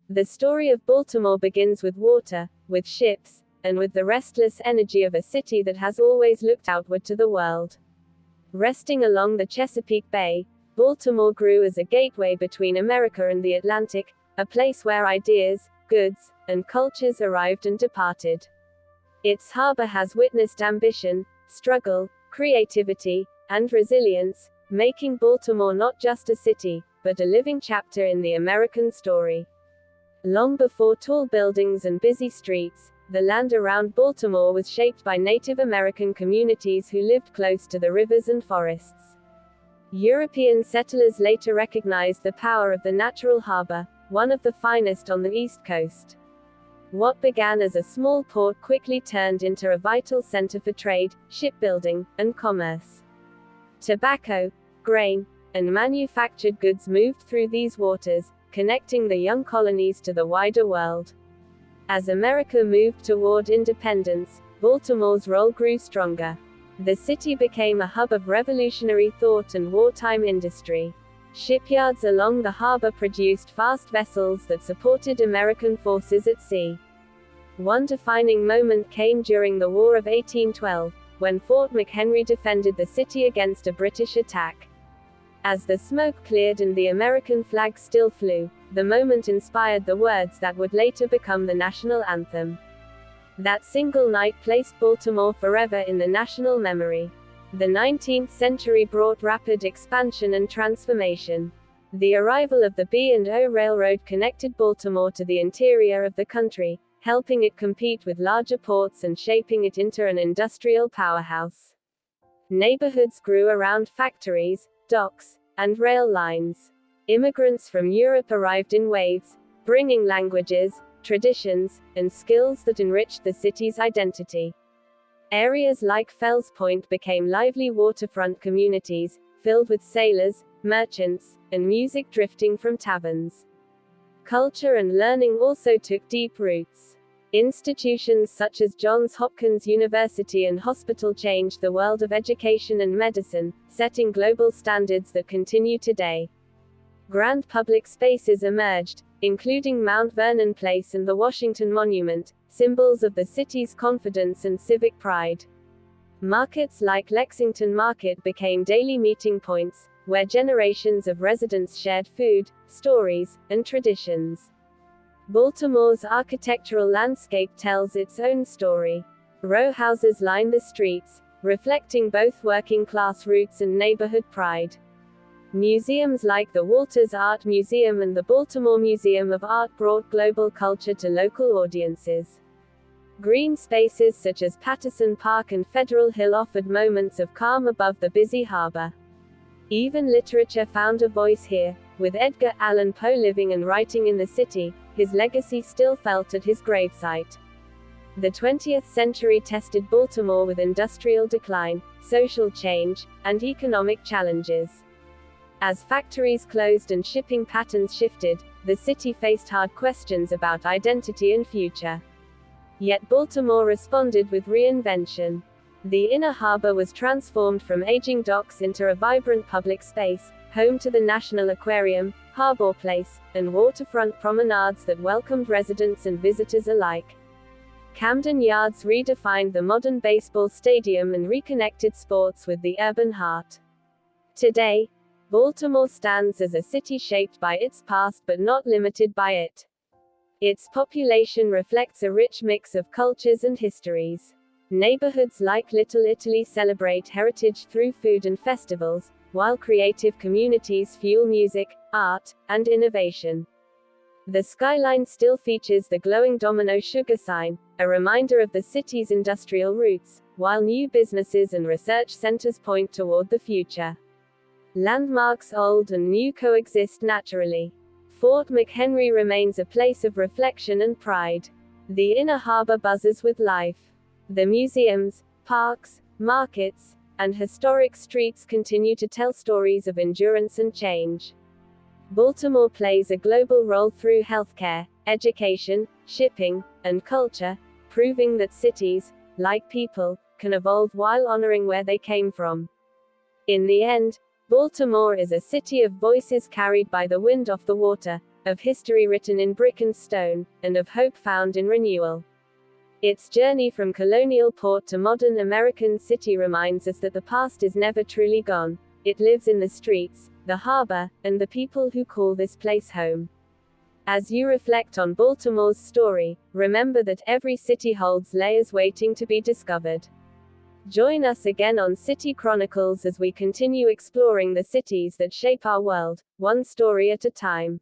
The story of Baltimore begins with water, with ships, and with the restless energy of a city that has always looked outward to the world. Resting along the Chesapeake Bay, Baltimore grew as a gateway between America and the Atlantic, a place where ideas, goods, and cultures arrived and departed. Its harbor has witnessed ambition, struggle, creativity, and resilience, making Baltimore not just a city, but a living chapter in the American story. Long before tall buildings and busy streets, the land around Baltimore was shaped by Native American communities who lived close to the rivers and forests. European settlers later recognized the power of the natural harbor, one of the finest on the East Coast. What began as a small port quickly turned into a vital center for trade, shipbuilding, and commerce. Tobacco, grain, and manufactured goods moved through these waters, connecting the young colonies to the wider world. As America moved toward independence, Baltimore's role grew stronger. The city became a hub of revolutionary thought and wartime industry. Shipyards along the harbor produced fast vessels that supported American forces at sea. One defining moment came during the War of 1812, when Fort McHenry defended the city against a British attack. As the smoke cleared and the American flag still flew, the moment inspired the words that would later become the national anthem. That single night placed Baltimore forever in the national memory. The 19th century brought rapid expansion and transformation. The arrival of the B&O Railroad connected Baltimore to the interior of the country, helping it compete with larger ports and shaping it into an industrial powerhouse. Neighborhoods grew around factories, docks, and rail lines. Immigrants from Europe arrived in waves, bringing languages, traditions, and skills that enriched the city's identity. Areas like Fells Point became lively waterfront communities, filled with sailors, merchants, and music drifting from taverns. Culture and learning also took deep roots. Institutions such as Johns Hopkins University and hospital changed the world of education and medicine, setting global standards that continue today. Grand public spaces emerged, including Mount Vernon Place and the Washington Monument, symbols of the city's confidence and civic pride. Markets like Lexington Market became daily meeting points, where generations of residents shared food, stories, and traditions. Baltimore's architectural landscape tells its own story. Row houses line the streets, reflecting both working-class roots and neighborhood pride. Museums like the Walters Art Museum and the Baltimore Museum of Art brought global culture to local audiences. Green spaces such as Patterson Park and Federal Hill offered moments of calm above the busy harbor. Even literature found a voice here, with Edgar Allan Poe living and writing in the city, his legacy still felt at his gravesite. The 20th century tested Baltimore with industrial decline, social change, and economic challenges. As factories closed and shipping patterns shifted, the city faced hard questions about identity and future. Yet Baltimore responded with reinvention. The inner harbor was transformed from aging docks into a vibrant public space, home to the National Aquarium, Harbor Place, and waterfront promenades that welcomed residents and visitors alike. Camden Yards redefined the modern baseball stadium and reconnected sports with the urban heart. Today, Baltimore stands as a city shaped by its past but not limited by it. Its population reflects a rich mix of cultures and histories. Neighborhoods like Little Italy celebrate heritage through food and festivals, while creative communities fuel music, art, and innovation. The skyline still features the glowing domino sugar sign, a reminder of the city's industrial roots, while new businesses and research centers point toward the future. Landmarks old and new coexist naturally. Fort McHenry remains a place of reflection and pride. The inner harbor buzzes with life. The museums, parks, markets, and historic streets continue to tell stories of endurance and change. Baltimore plays a global role through healthcare, education, shipping, and culture, proving that cities, like people, can evolve while honoring where they came from. In the end, Baltimore is a city of voices carried by the wind off the water, of history written in brick and stone, and of hope found in renewal. Its journey from colonial port to modern American city reminds us that the past is never truly gone. It lives in the streets, the harbor, and the people who call this place home. As you reflect on Baltimore's story, remember that every city holds layers waiting to be discovered. Join us again on City Chronicles as we continue exploring the cities that shape our world, one story at a time.